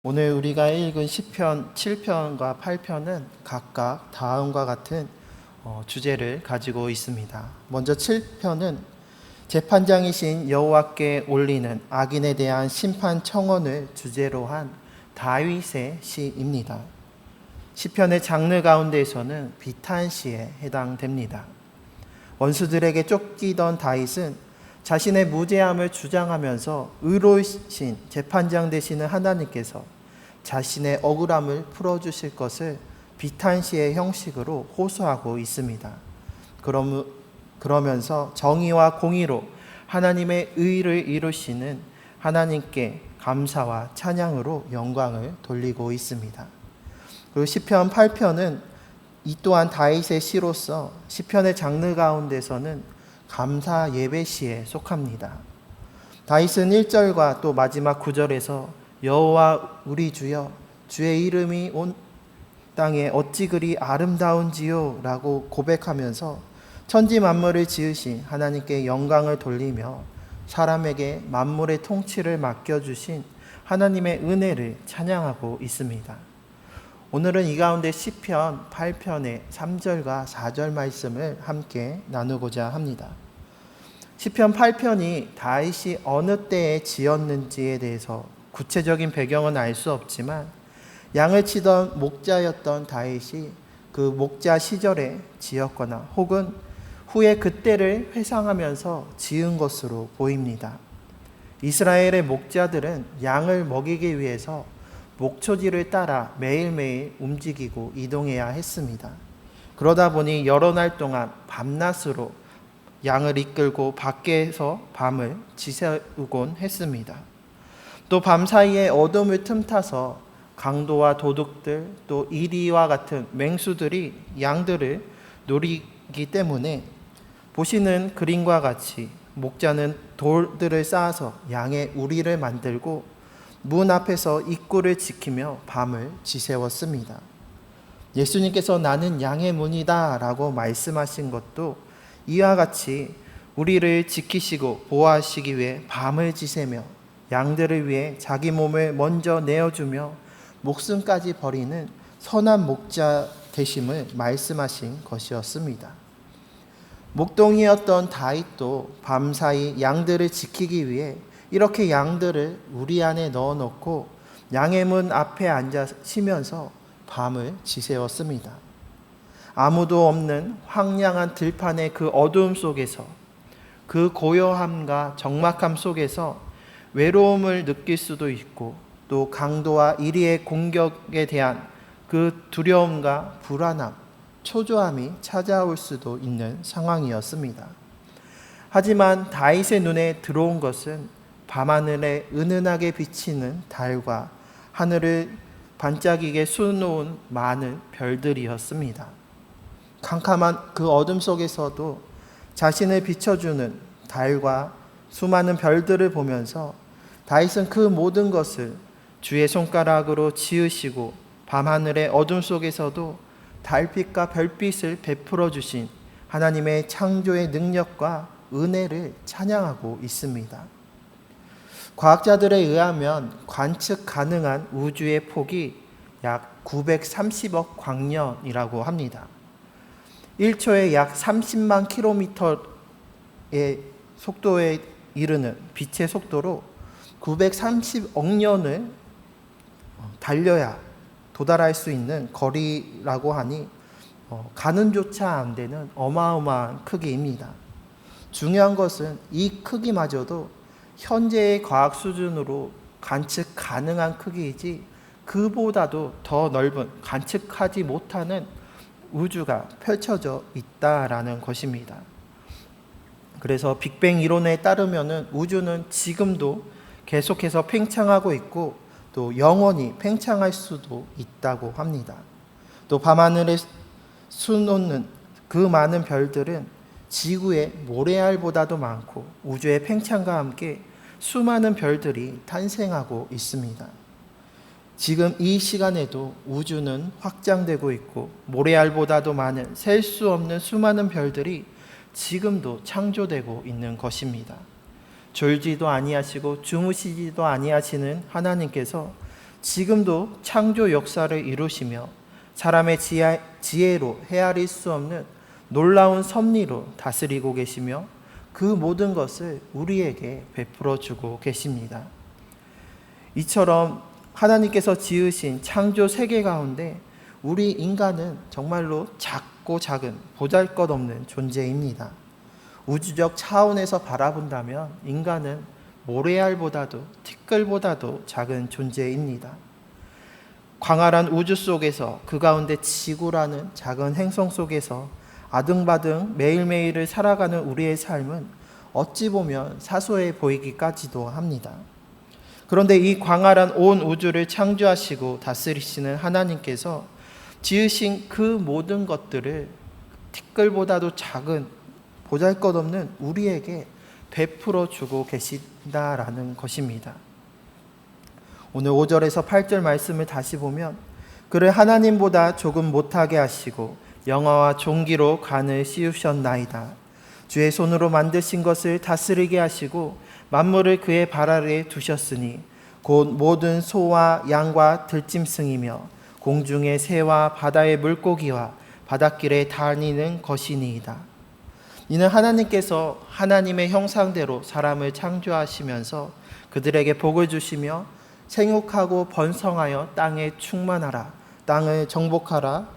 오늘 우리가 읽은 시편 7편과 8편은 각각 다음과 같은 주제를 가지고 있습니다. 먼저 7편은 재판장이신 여호와께 올리는 악인에 대한 심판 청원을 주제로 한 다윗의 시입니다. 시편의 장르 가운데에서는 비탄시에 해당됩니다. 원수들에게 쫓기던 다윗은 자신의 무죄함을 주장하면서 의로우신 재판장 되시는 하나님께서 자신의 억울함을 풀어주실 것을 비탄시의 형식으로 호소하고 있습니다. 그러면서 정의와 공의로 하나님의 의를 이루시는 하나님께 감사와 찬양으로 영광을 돌리고 있습니다. 그리고 시편 8편은 이 또한 다윗의 시로서 시편의 장르 가운데서는 감사 예배시에 속합니다. 다윗은 1절과 또 마지막 9절에서 여호와 우리 주여 주의 이름이 온 땅에 어찌 그리 아름다운지요 라고 고백하면서 천지 만물을 지으신 하나님께 영광을 돌리며 사람에게 만물의 통치를 맡겨주신 하나님의 은혜를 찬양하고 있습니다. 오늘은 이 가운데 시편 8편의 3절과 4절 말씀을 함께 나누고자 합니다. 시편 8편이 다윗이 어느 때에 지었는지에 대해서 구체적인 배경은 알 수 없지만 양을 치던 목자였던 다윗이 그 목자 시절에 지었거나 혹은 후에 그때를 회상하면서 지은 것으로 보입니다. 이스라엘의 목자들은 양을 먹이기 위해서 목초지를 따라 매일매일 움직이고 이동해야 했습니다. 그러다 보니 여러 날 동안 밤낮으로 양을 이끌고 밖에서 밤을 지새우곤 했습니다. 또 밤사이에 어둠을 틈타서 강도와 도둑들 또 이리와 같은 맹수들이 양들을 노리기 때문에 보시는 그림과 같이 목자는 돌들을 쌓아서 양의 우리를 만들고 문 앞에서 입구를 지키며 밤을 지새웠습니다. 예수님께서 나는 양의 문이다 라고 말씀하신 것도 이와 같이 우리를 지키시고 보호하시기 위해 밤을 지새며 양들을 위해 자기 몸을 먼저 내어주며 목숨까지 버리는 선한 목자 되심을 말씀하신 것이었습니다. 목동이었던 다윗도 밤사이 양들을 지키기 위해 이렇게 양들을 우리 안에 넣어놓고 양의 문 앞에 앉아 쉬면서 밤을 지새웠습니다. 아무도 없는 황량한 들판의 그 어두움 속에서 그 고요함과 적막함 속에서 외로움을 느낄 수도 있고 또 강도와 이리의 공격에 대한 그 두려움과 불안함, 초조함이 찾아올 수도 있는 상황이었습니다. 하지만 다윗의 눈에 들어온 것은 밤하늘에 은은하게 비치는 달과 하늘을 반짝이게 수놓은 많은 별들이었습니다. 캄캄한 그 어둠 속에서도 자신을 비춰주는 달과 수많은 별들을 보면서 다윗은 그 모든 것을 주의 손가락으로 지으시고 밤하늘의 어둠 속에서도 달빛과 별빛을 베풀어 주신 하나님의 창조의 능력과 은혜를 찬양하고 있습니다. 과학자들에 의하면 관측 가능한 우주의 폭이 약 930억 광년이라고 합니다. 1초에 약 30만 킬로미터의 속도에 이르는 빛의 속도로 930억 년을 달려야 도달할 수 있는 거리라고 하니 가늠조차 안 되는 어마어마한 크기입니다. 중요한 것은 이 크기마저도 현재의 과학 수준으로 관측 가능한 크기이지 그보다도 더 넓은 관측하지 못하는 우주가 펼쳐져 있다라는 것입니다. 그래서 빅뱅 이론에 따르면 우주는 지금도 계속해서 팽창하고 있고 또 영원히 팽창할 수도 있다고 합니다. 또 밤하늘에 수놓는 그 많은 별들은 지구의 모래알보다도 많고 우주의 팽창과 함께 수많은 별들이 탄생하고 있습니다. 지금 이 시간에도 우주는 확장되고 있고 모래알보다도 많은 셀 수 없는 수많은 별들이 지금도 창조되고 있는 것입니다. 졸지도 아니하시고 주무시지도 아니하시는 하나님께서 지금도 창조 역사를 이루시며 사람의 지혜로 헤아릴 수 없는 놀라운 섭리로 다스리고 계시며 그 모든 것을 우리에게 베풀어 주고 계십니다. 이처럼 하나님께서 지으신 창조 세계 가운데 우리 인간은 정말로 작고 작은 보잘것없는 존재입니다. 우주적 차원에서 바라본다면 인간은 모래알보다도 티끌보다도 작은 존재입니다. 광활한 우주 속에서 그 가운데 지구라는 작은 행성 속에서 아등바등 매일매일을 살아가는 우리의 삶은 어찌 보면 사소해 보이기까지도 합니다. 그런데 이 광활한 온 우주를 창조하시고 다스리시는 하나님께서 지으신 그 모든 것들을 티끌보다도 작은 보잘것없는 우리에게 베풀어 주고 계신다라는 것입니다. 오늘 5절에서 8절 말씀을 다시 보면 그를 하나님보다 조금 못하게 하시고 영화와 종기로 간을 씌우셨나이다. 주의 손으로 만드신 것을 다스리게 하시고 만물을 그의 발 아래에 두셨으니 곧 모든 소와 양과 들짐승이며 공중의 새와 바다의 물고기와 바닷길에 다니는 것이니이다. 이는 하나님께서 하나님의 형상대로 사람을 창조하시면서 그들에게 복을 주시며 생육하고 번성하여 땅에 충만하라, 땅을 정복하라,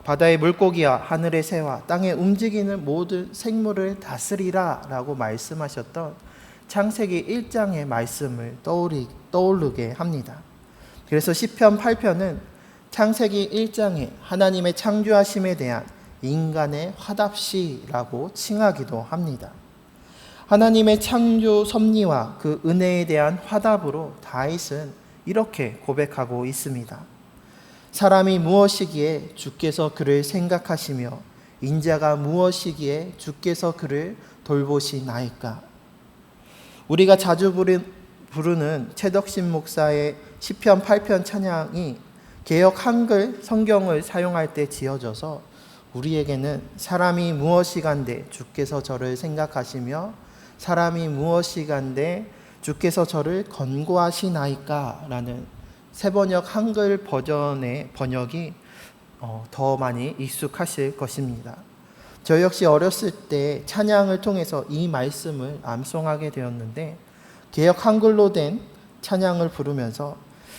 바다의 물고기와 하늘의 새와 땅에 움직이는 모든 생물을 다스리라 라고 말씀하셨던 창세기 1장의 말씀을 떠오르게 합니다. 그래서 시편 8편은 창세기 1장에 하나님의 창조하심에 대한 인간의 화답시라고 칭하기도 합니다. 하나님의 창조 섭리와 그 은혜에 대한 화답으로 다윗은 이렇게 고백하고 있습니다. 사람이 무엇이기에 주께서 그를 생각하시며 인자가 무엇이기에 주께서 그를 돌보시나이까. 우리가 자주 부르는 최덕신 목사의 시편 8편 찬양이 개역 한글 성경을 사용할 때 지어져서 우리에게는 사람이 무엇이간데 주께서 저를 생각하시며 사람이 무엇이간데 주께서 저를 권고하시나이까 라는 새번역 한글 버전의 번역이 더 많이 익숙하실 것입니다. 저 역시 어렸을 때 찬양을 통해서 이 말씀을 암송하게 되었는데 개역 한글로 된 찬양을 부르면서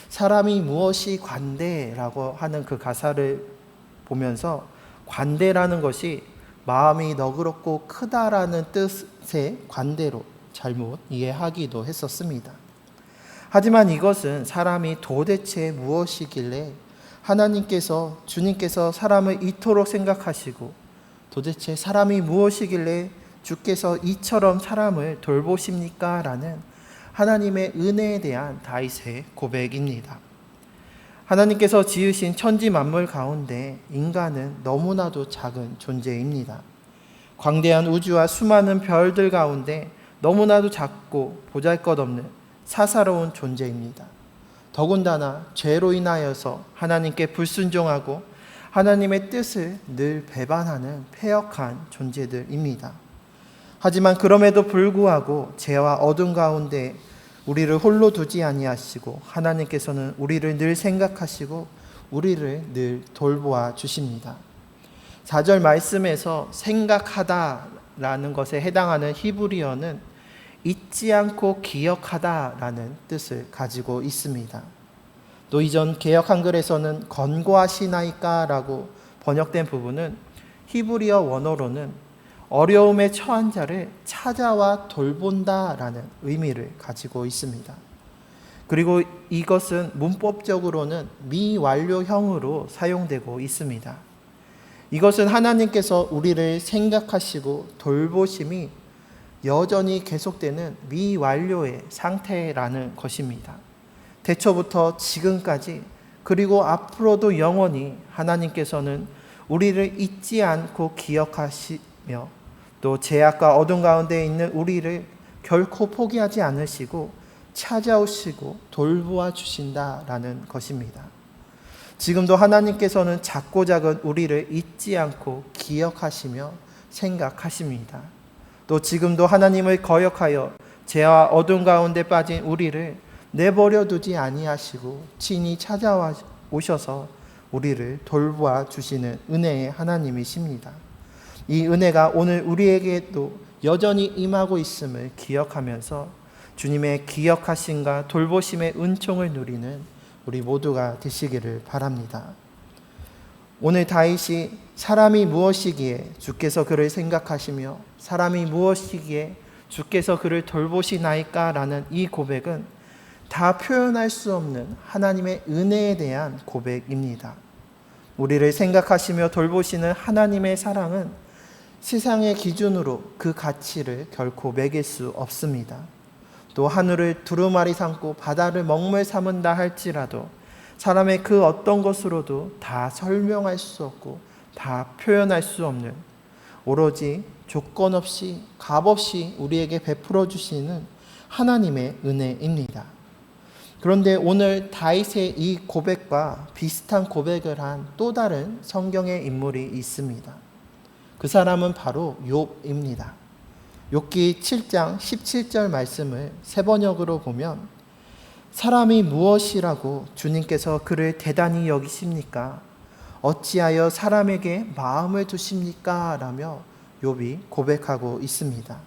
사람이 무엇이 관대라고 하는 그 가사를 보면서 관대라는 것이 마음이 너그럽고 크다라는 뜻의 관대로 잘못 이해하기도 했었습니다. 하지만 이것은 사람이 도대체 무엇이길래 주님께서 사람을 이토록 생각하시고 도대체 사람이 무엇이길래 주께서 이처럼 사람을 돌보십니까? 라는 하나님의 은혜에 대한 다윗의 고백입니다. 하나님께서 지으신 천지 만물 가운데 인간은 너무나도 작은 존재입니다. 광대한 우주와 수많은 별들 가운데 너무나도 작고 보잘것없는 사사로운 존재입니다. 더군다나 죄로 인하여서 하나님께 불순종하고 하나님의 뜻을 늘 배반하는 패역한 존재들입니다. 하지만 그럼에도 불구하고 죄와 어둠 가운데 우리를 홀로 두지 아니하시고 하나님께서는 우리를 늘 생각하시고 우리를 늘 돌보아 주십니다. 4절 말씀에서 생각하다라는 것에 해당하는 히브리어는 잊지 않고 기억하다라는 뜻을 가지고 있습니다. 또 이전 개역 한글에서는 권고하시나이까라고 번역된 부분은 히브리어 원어로는 어려움에 처한 자를 찾아와 돌본다라는 의미를 가지고 있습니다. 그리고 이것은 문법적으로는 미완료형으로 사용되고 있습니다. 이것은 하나님께서 우리를 생각하시고 돌보심이 여전히 계속되는 미완료의 상태라는 것입니다. 태초부터 지금까지 그리고 앞으로도 영원히 하나님께서는 우리를 잊지 않고 기억하시며 또 죄악과 어둠 가운데 있는 우리를 결코 포기하지 않으시고 찾아오시고 돌보아 주신다라는 것입니다. 지금도 하나님께서는 작고 작은 우리를 잊지 않고 기억하시며 생각하십니다. 또 지금도 하나님을 거역하여 죄와 어둠 가운데 빠진 우리를 내버려 두지 아니하시고 친히 찾아와 오셔서 우리를 돌보아 주시는 은혜의 하나님이십니다. 이 은혜가 오늘 우리에게도 여전히 임하고 있음을 기억하면서 주님의 기억하심과 돌보심의 은총을 누리는 우리 모두가 되시기를 바랍니다. 오늘 다윗이 사람이 무엇이기에 주께서 그를 생각하시며 사람이 무엇이기에 주께서 그를 돌보시나이까 라는 이 고백은 다 표현할 수 없는 하나님의 은혜에 대한 고백입니다. 우리를 생각하시며 돌보시는 하나님의 사랑은 세상의 기준으로 그 가치를 결코 매길 수 없습니다. 또 하늘을 두루마리 삼고 바다를 먹물 삼은다 할지라도 사람의 그 어떤 것으로도 다 설명할 수 없고 다 표현할 수 없는 오로지 조건 없이 값없이 우리에게 베풀어 주시는 하나님의 은혜입니다. 그런데 오늘 다윗의 이 고백과 비슷한 고백을 한 또 다른 성경의 인물이 있습니다. 그 사람은 바로 욥입니다. 욥기 7장 17절 말씀을 세 번역으로 보면 사람이 무엇이라고 주님께서 그를 대단히 여기십니까? 어찌하여 사람에게 마음을 두십니까? 라며 욥이 고백하고 있습니다.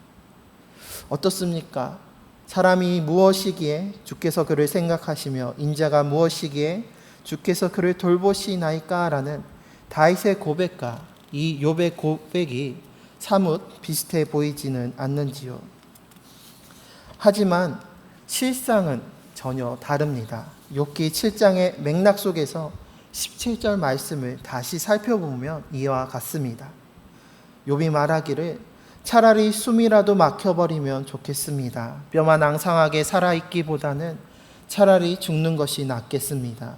어떻습니까? 사람이 무엇이기에 주께서 그를 생각하시며 인자가 무엇이기에 주께서 그를 돌보시나이까? 라는 다윗의 고백과 이 욥의 고백이 사뭇 비슷해 보이지는 않는지요. 하지만 실상은 전혀 다릅니다. 욥기 7장의 맥락 속에서 17절 말씀을 다시 살펴보면 이와 같습니다. 욥이 말하기를 차라리 숨이라도 막혀버리면 좋겠습니다. 뼈만 앙상하게 살아있기보다는 차라리 죽는 것이 낫겠습니다.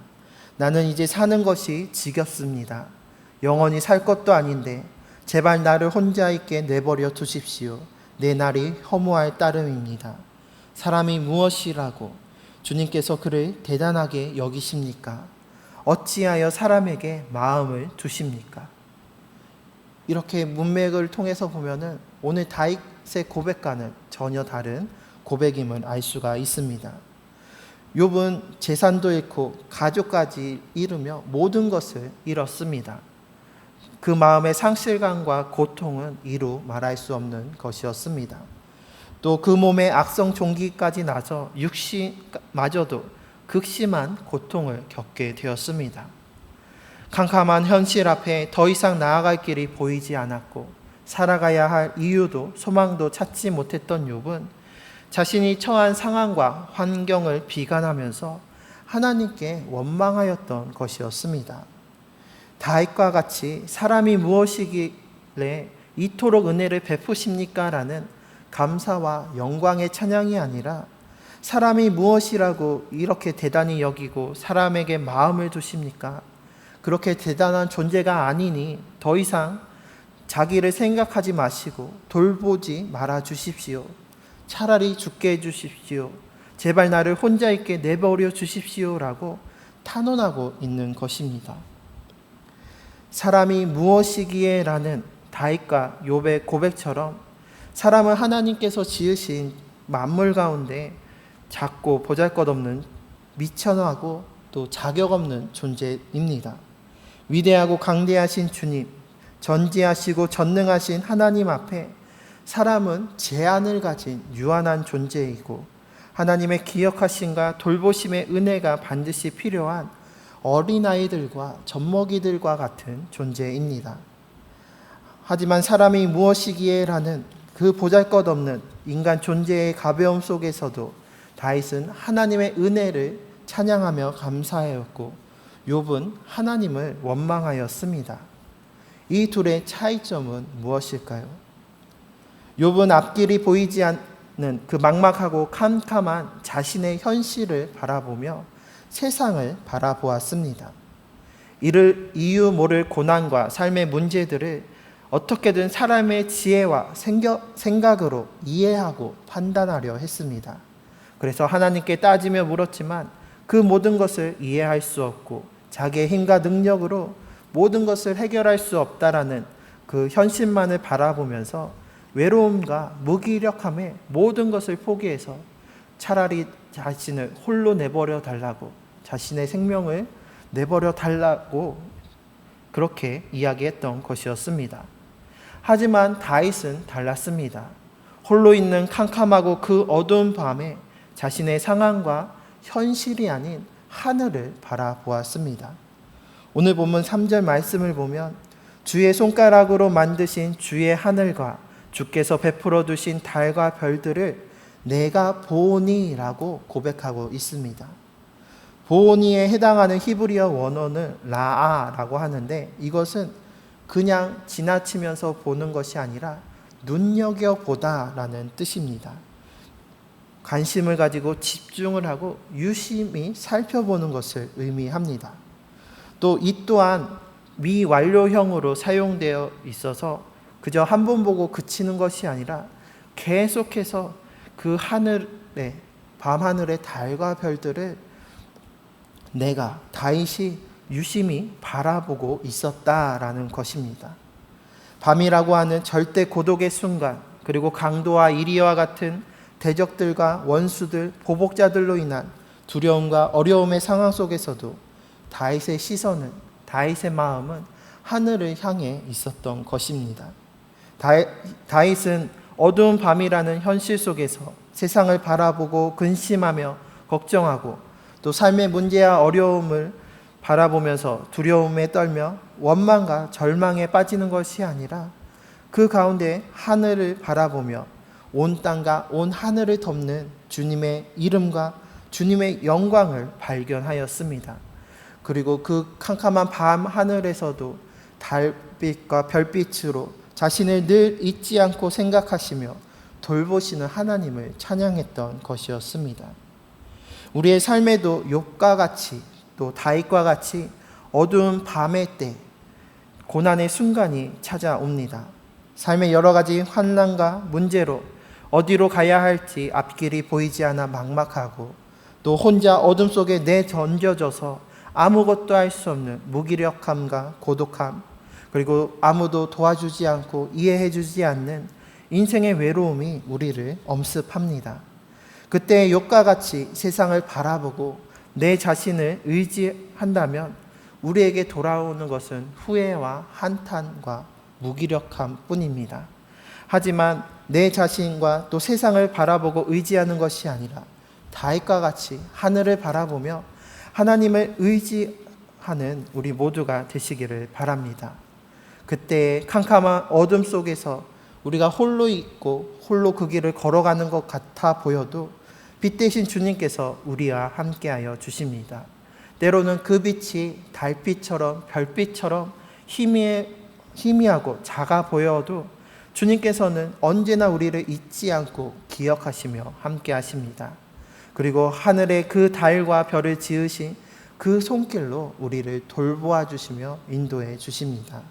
나는 이제 사는 것이 지겹습니다. 영원히 살 것도 아닌데 제발 나를 혼자 있게 내버려 두십시오. 내 날이 허무할 따름입니다. 사람이 무엇이라고 주님께서 그를 대단하게 여기십니까? 어찌하여 사람에게 마음을 두십니까? 이렇게 문맥을 통해서 보면은 오늘 다윗의 고백과는 전혀 다른 고백임을 알 수가 있습니다. 욥은 재산도 잃고 가족까지 잃으며 모든 것을 잃었습니다. 그 마음의 상실감과 고통은 이루 말할 수 없는 것이었습니다. 또 그 몸에 악성 종기까지 나서 육신마저도 극심한 고통을 겪게 되었습니다. 캄캄한 현실 앞에 더 이상 나아갈 길이 보이지 않았고 살아가야 할 이유도 소망도 찾지 못했던 욥은 자신이 처한 상황과 환경을 비관하면서 하나님께 원망하였던 것이었습니다. 다윗과 같이 사람이 무엇이길래 이토록 은혜를 베푸십니까? 라는 감사와 영광의 찬양이 아니라 사람이 무엇이라고 이렇게 대단히 여기고 사람에게 마음을 두십니까? 그렇게 대단한 존재가 아니니 더 이상 자기를 생각하지 마시고 돌보지 말아 주십시오. 차라리 죽게 해주십시오. 제발 나를 혼자 있게 내버려 주십시오. 라고 탄원하고 있는 것입니다. 사람이 무엇이기에 라는 다윗과 욥의 고백처럼 사람은 하나님께서 지으신 만물 가운데 작고 보잘것없는 미천하고 또 자격 없는 존재입니다. 위대하고 강대하신 주님, 전지하시고 전능하신 하나님 앞에 사람은 제한을 가진 유한한 존재이고 하나님의 기억하심과 돌보심의 은혜가 반드시 필요한 어린아이들과 젖먹이들과 같은 존재입니다. 하지만 사람이 무엇이기에 라는 그 보잘것없는 인간 존재의 가벼움 속에서도 다윗은 하나님의 은혜를 찬양하며 감사하였고 욥은 하나님을 원망하였습니다. 이 둘의 차이점은 무엇일까요? 욥은 앞길이 보이지 않는 그 막막하고 캄캄한 자신의 현실을 바라보며 세상을 바라보았습니다. 이를 이유 모를 고난과 삶의 문제들을 어떻게든 사람의 지혜와 생각으로 이해하고 판단하려 했습니다. 그래서 하나님께 따지며 물었지만 그 모든 것을 이해할 수 없고 자기의 힘과 능력으로 모든 것을 해결할 수 없다라는 그 현실만을 바라보면서 외로움과 무기력함에 모든 것을 포기해서 차라리 자신을 홀로 내버려 달라고, 자신의 생명을 내버려 달라고 그렇게 이야기했던 것이었습니다. 하지만 다윗은 달랐습니다. 홀로 있는 캄캄하고 그 어두운 밤에 자신의 상황과 현실이 아닌 하늘을 바라보았습니다. 오늘 본문 3절 말씀을 보면 주의 손가락으로 만드신 주의 하늘과 주께서 베풀어 두신 달과 별들을 내가 보오니라고 고백하고 있습니다. 보오니에 해당하는 히브리어 원어는 라아라고 하는데, 이것은 그냥 지나치면서 보는 것이 아니라 눈여겨보다라는 뜻입니다. 관심을 가지고 집중을 하고 유심히 살펴보는 것을 의미합니다. 또 이 또한 미완료형으로 사용되어 있어서 그저 한 번 보고 그치는 것이 아니라 계속해서 그 하늘에, 밤하늘의 달과 별들을 내가 다윗이 유심히 바라보고 있었다라는 것입니다. 밤이라고 하는 절대 고독의 순간, 그리고 강도와 이리와 같은 대적들과 원수들, 보복자들로 인한 두려움과 어려움의 상황 속에서도 다윗의 시선은, 다윗의 마음은 하늘을 향해 있었던 것입니다. 다윗은 어두운 밤이라는 현실 속에서 세상을 바라보고 근심하며 걱정하고 또 삶의 문제와 어려움을 바라보면서 두려움에 떨며 원망과 절망에 빠지는 것이 아니라 그 가운데 하늘을 바라보며 온 땅과 온 하늘을 덮는 주님의 이름과 주님의 영광을 발견하였습니다. 그리고 그 캄캄한 밤 하늘에서도 달빛과 별빛으로 자신을 늘 잊지 않고 생각하시며 돌보시는 하나님을 찬양했던 것이었습니다. 우리의 삶에도 욥과 같이, 또 다윗과 같이 어두운 밤의 때 고난의 순간이 찾아옵니다. 삶의 여러 가지 환난과 문제로 어디로 가야 할지 앞길이 보이지 않아 막막하고, 또 혼자 어둠 속에 내던져져서 아무것도 할 수 없는 무기력함과 고독함, 그리고 아무도 도와주지 않고 이해해 주지 않는 인생의 외로움이 우리를 엄습합니다. 그때 욥과 같이 세상을 바라보고 내 자신을 의지한다면 우리에게 돌아오는 것은 후회와 한탄과 무기력함 뿐입니다. 하지만 내 자신과 또 세상을 바라보고 의지하는 것이 아니라 다윗과 같이 하늘을 바라보며 하나님을 의지하는 우리 모두가 되시기를 바랍니다. 그때 캄캄한 어둠 속에서 우리가 홀로 있고 홀로 그 길을 걸어가는 것 같아 보여도 빛 대신 주님께서 우리와 함께하여 주십니다. 때로는 그 빛이 달빛처럼 별빛처럼 희미하고 작아 보여도 주님께서는 언제나 우리를 잊지 않고 기억하시며 함께하십니다. 그리고 하늘에 그 달과 별을 지으신 그 손길로 우리를 돌보아 주시며 인도해 주십니다.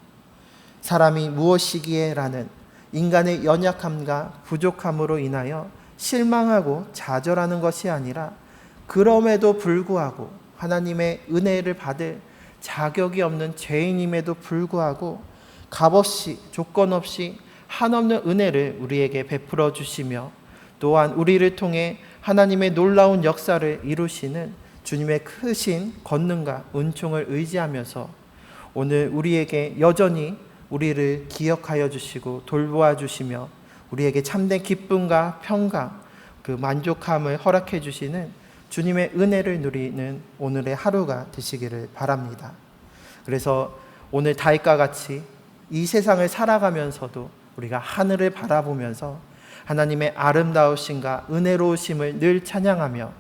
사람이 무엇이기에 라는 인간의 연약함과 부족함으로 인하여 실망하고 좌절하는 것이 아니라 그럼에도 불구하고 하나님의 은혜를 받을 자격이 없는 죄인임에도 불구하고 값없이 조건 없이 한없는 은혜를 우리에게 베풀어 주시며 또한 우리를 통해 하나님의 놀라운 역사를 이루시는 주님의 크신 권능과 은총을 의지하면서 오늘 우리에게 여전히 우리를 기억하여 주시고 돌보아 주시며 우리에게 참된 기쁨과 평강, 그 만족함을 허락해 주시는 주님의 은혜를 누리는 오늘의 하루가 되시기를 바랍니다. 그래서 오늘 다윗과 같이 이 세상을 살아가면서도 우리가 하늘을 바라보면서 하나님의 아름다우심과 은혜로우심을 늘 찬양하며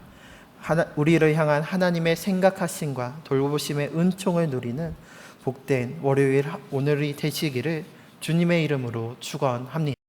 우리를 향한 하나님의 생각하심과 돌보심의 은총을 누리는 복된 월요일 오늘이 되시기를 주님의 이름으로 축원합니다.